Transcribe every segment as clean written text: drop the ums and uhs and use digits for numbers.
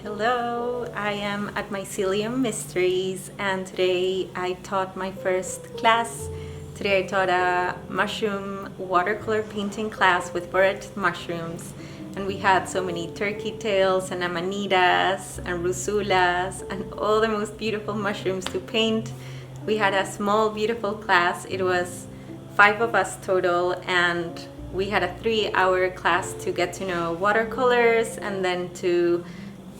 Hello, I am at Mycelium Mysteries and today I taught my first class. Today I taught a mushroom watercolor painting class with foraged mushrooms, and we had so many turkey tails and amanitas and rusulas and all the most beautiful mushrooms to paint. We had a small beautiful class. It was 5 of us total, and we had a 3-hour class to get to know watercolors and then to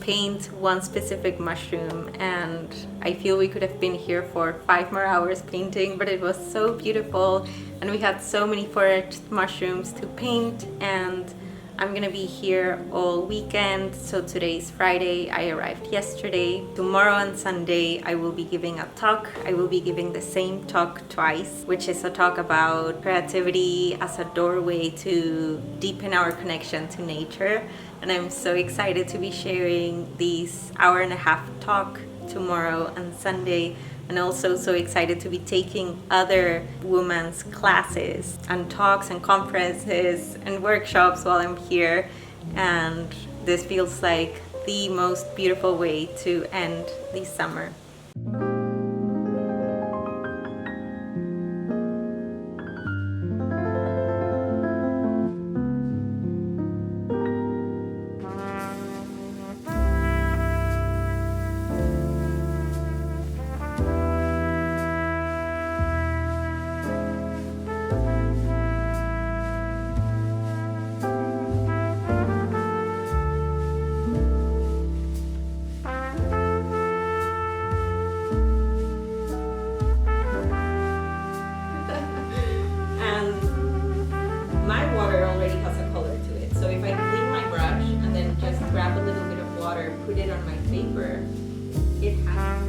paint one specific mushroom. And I feel we could have been here for 5 more hours painting, but it was so beautiful and we had so many foraged mushrooms to paint. And I'm gonna be here all weekend. So today's Friday, I arrived yesterday. Tomorrow and Sunday I will be giving a talk. I will be giving the same talk twice, which is a talk about creativity as a doorway to deepen our connection to nature. And I'm so excited to be sharing these hour-and-a-half talk tomorrow and Sunday, and also so excited to be taking other women's classes and talks and conferences and workshops while I'm here. And this feels like the most beautiful way to end the summer. And my water already has a color to it. So if I clean my brush and then just grab a little bit of water, put it on my paper, it has.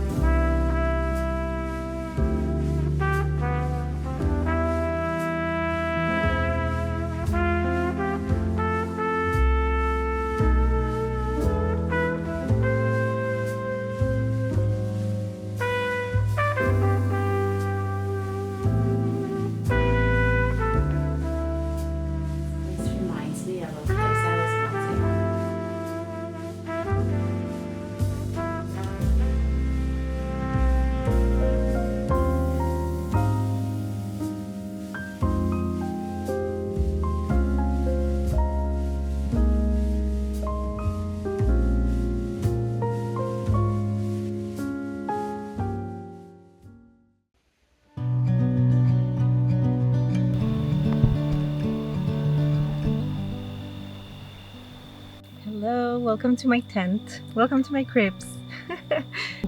This reminds me of a place I was once in. Hello, welcome to my tent. Welcome to my cribs. I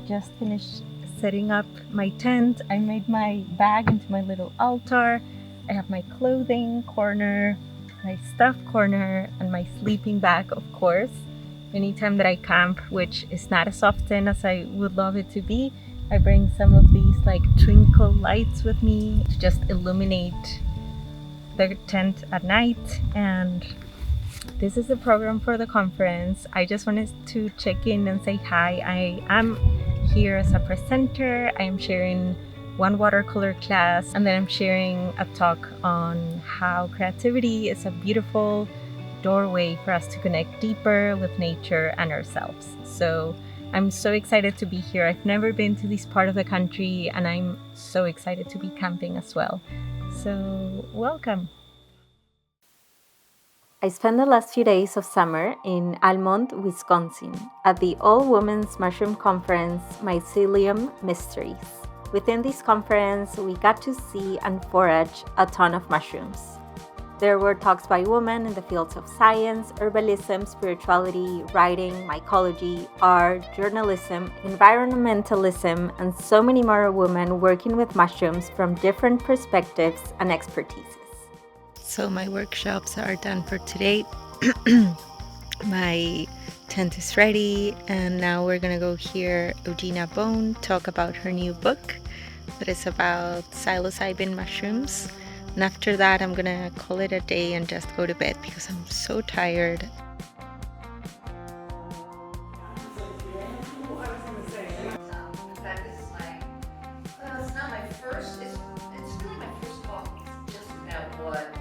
just finished setting up my tent. I made my bag into my little altar. I have my clothing corner, my stuff corner, and my sleeping bag, of course. Anytime that I camp, which is not as often as I would love it to be, I bring some of these like twinkle lights with me to just illuminate the tent at night. And this is the program for the conference. I just wanted to check in and say hi. I am here as a presenter. I am sharing one watercolor class, and then I'm sharing a talk on how creativity is a beautiful doorway for us to connect deeper with nature and ourselves. So I'm so excited to be here. I've never been to this part of the country, and I'm so excited to be camping as well. So welcome. I spent the last few days of summer in Almont, Wisconsin, at the all-women's mushroom conference, Mycelium Mysteries. Within this conference, we got to see and forage a ton of mushrooms. There were talks by women in the fields of science, herbalism, spirituality, writing, mycology, art, journalism, environmentalism, and so many more women working with mushrooms from different perspectives and expertises. So my workshops are done for today. My tent is ready, and now we're gonna go hear Eugenia Bone talk about her new book that is about psilocybin mushrooms. And after that, I'm gonna call it a day and just go to bed because I'm so tired. It's not my first, it's really my first talk just about what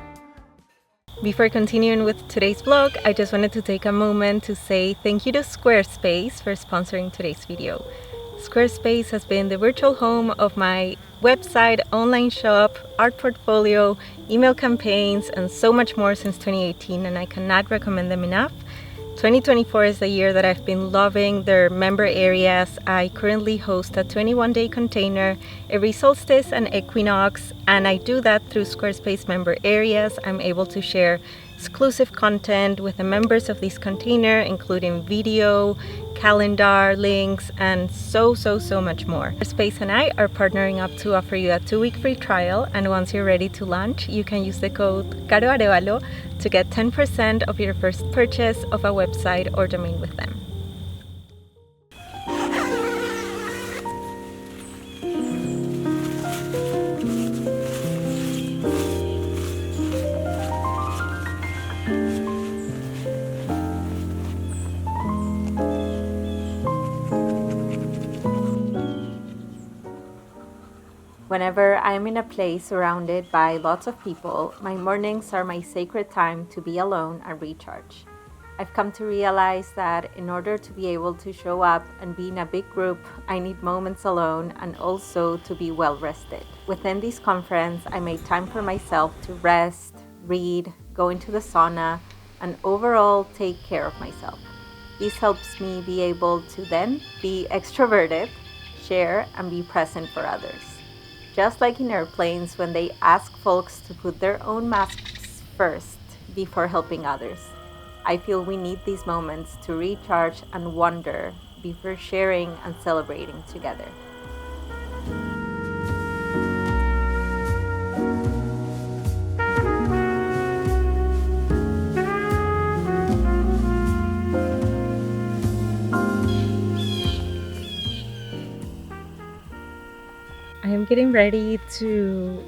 Before continuing with today's vlog, I just wanted to take a moment to say thank you to Squarespace for sponsoring today's video. Squarespace has been the virtual home of my website, online shop, art portfolio, email campaigns, and so much more since 2018, and I cannot recommend them enough. 2024 is the year that I've been loving their member areas. I currently host a 21-day container every solstice and equinox, and I do that through Squarespace member areas. I'm able to share exclusive content with the members of this container, including video, calendar, links, and so much more. Squarespace and I are partnering up to offer you a 2-week free trial, and once you're ready to launch, you can use the code Caro Arevalo to get 10% of your first purchase of a website or domain with them. Whenever I'm in a place surrounded by lots of people, my mornings are my sacred time to be alone and recharge. I've come to realize that in order to be able to show up and be in a big group, I need moments alone and also to be well rested. Within this conference, I made time for myself to rest, read, go into the sauna, and overall take care of myself. This helps me be able to then be extroverted, share, and be present for others. Just like in airplanes when they ask folks to put their own masks first before helping others. I feel we need these moments to recharge and wonder before sharing and celebrating together. I am getting ready to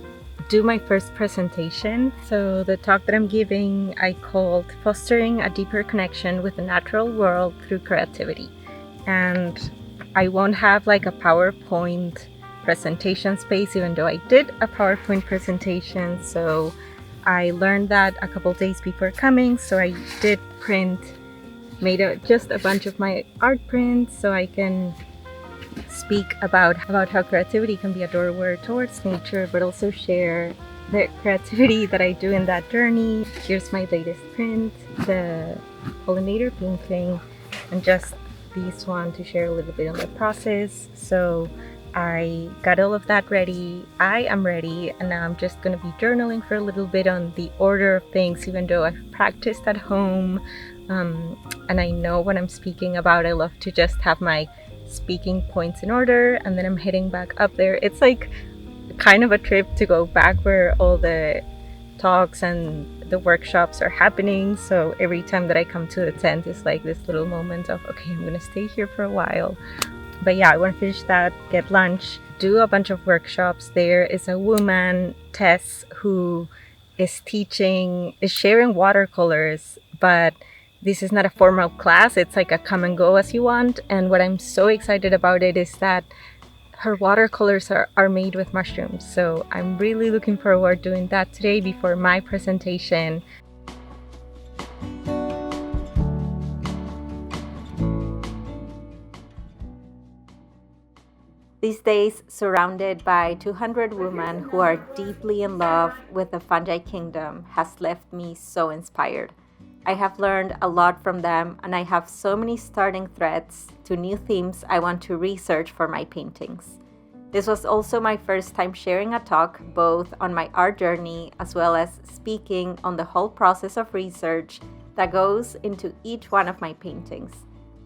do my first presentation. So the talk that I'm giving, I called Fostering a Deeper Connection with the Natural World Through Creativity. And I won't have like a PowerPoint presentation space, even though I did a PowerPoint presentation. So I learned that a couple days before coming. So I did made just a bunch of my art prints so I can speak about how creativity can be a doorway towards nature, but also share the creativity that I do in that journey. Here's my latest print, the pollinator painting, and just this one to share a little bit on the process. So I got all of that ready. I am ready, and now I'm just going to be journaling for a little bit on the order of things, even though I've practiced at home. And I know what I'm speaking about. I love to just have my speaking points in order, and then I'm heading back up there. It's like kind of a trip to go back where all the talks and the workshops are happening. So every time that I come to the tent, it's like this little moment of, okay, I'm gonna stay here for a while. But yeah, I want to finish that, get lunch, do a bunch of workshops. There is a woman, Tess, who is sharing watercolors, but this is not a formal class. It's like a come and go as you want. And what I'm so excited about it is that her watercolors are made with mushrooms. So I'm really looking forward to doing that today before my presentation. These days, surrounded by 200 women who are deeply in love with the fungi kingdom, has left me so inspired. I have learned a lot from them, and I have so many starting threads to new themes I want to research for my paintings. This was also my first time sharing a talk, both on my art journey as well as speaking on the whole process of research that goes into each one of my paintings.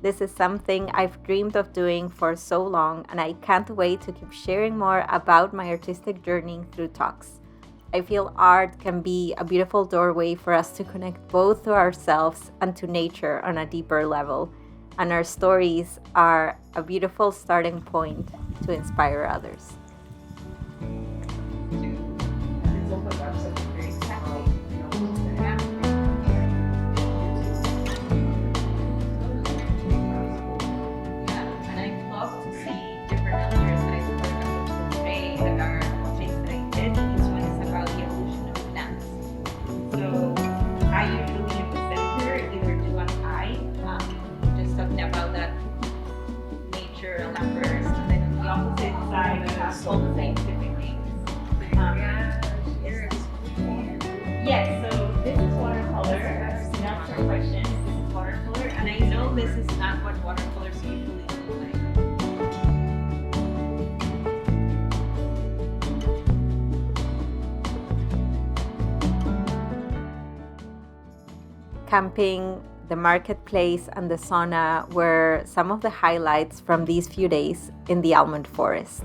This is something I've dreamed of doing for so long, and I can't wait to keep sharing more about my artistic journey through talks. I feel art can be a beautiful doorway for us to connect both to ourselves and to nature on a deeper level, and our stories are a beautiful starting point to inspire others. This is not what watercolors usually look like. Camping, the marketplace, and the sauna were some of the highlights from these few days in the almond forest.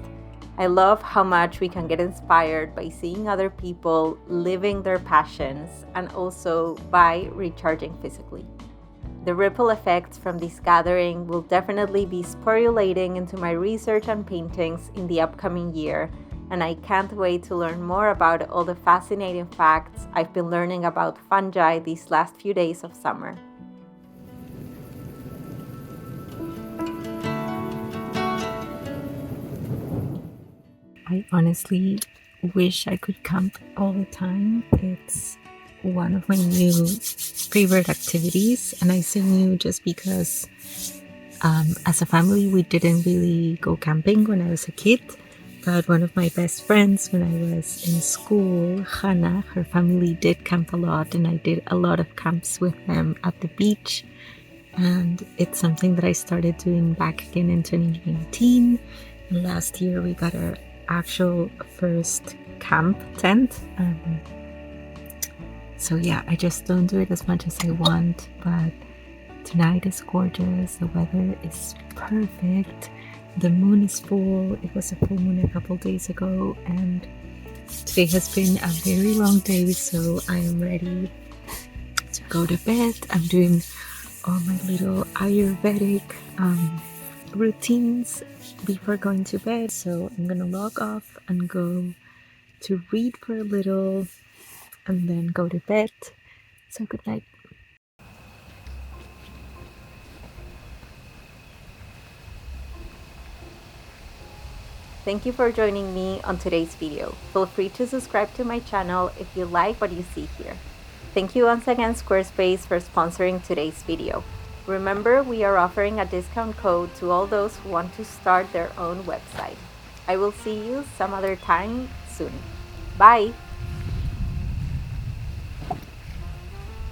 I love how much we can get inspired by seeing other people living their passions and also by recharging physically. The ripple effects from this gathering will definitely be sporulating into my research and paintings in the upcoming year, and I can't wait to learn more about all the fascinating facts I've been learning about fungi these last few days of summer. I honestly wish I could camp all the time. It's one of my new favorite activities, and I say new just because as a family we didn't really go camping when I was a kid, but one of my best friends when I was in school, Hannah, her family did camp a lot, and I did a lot of camps with them at the beach, and it's something that I started doing back again in 2019. And last year we got our actual first camp tent. So yeah, I just don't do it as much as I want, but tonight is gorgeous, the weather is perfect, the moon is full. It was a full moon a couple days ago, and today has been a very long day, so I am ready to go to bed. I'm doing all my little Ayurvedic routines before going to bed, so I'm gonna log off and go to read for a little and then go to bed. So good night. Thank you for joining me on today's video. Feel free to subscribe to my channel if you like what you see here. Thank you once again, Squarespace, for sponsoring today's video. Remember, we are offering a discount code to all those who want to start their own website. I will see you some other time soon. Bye!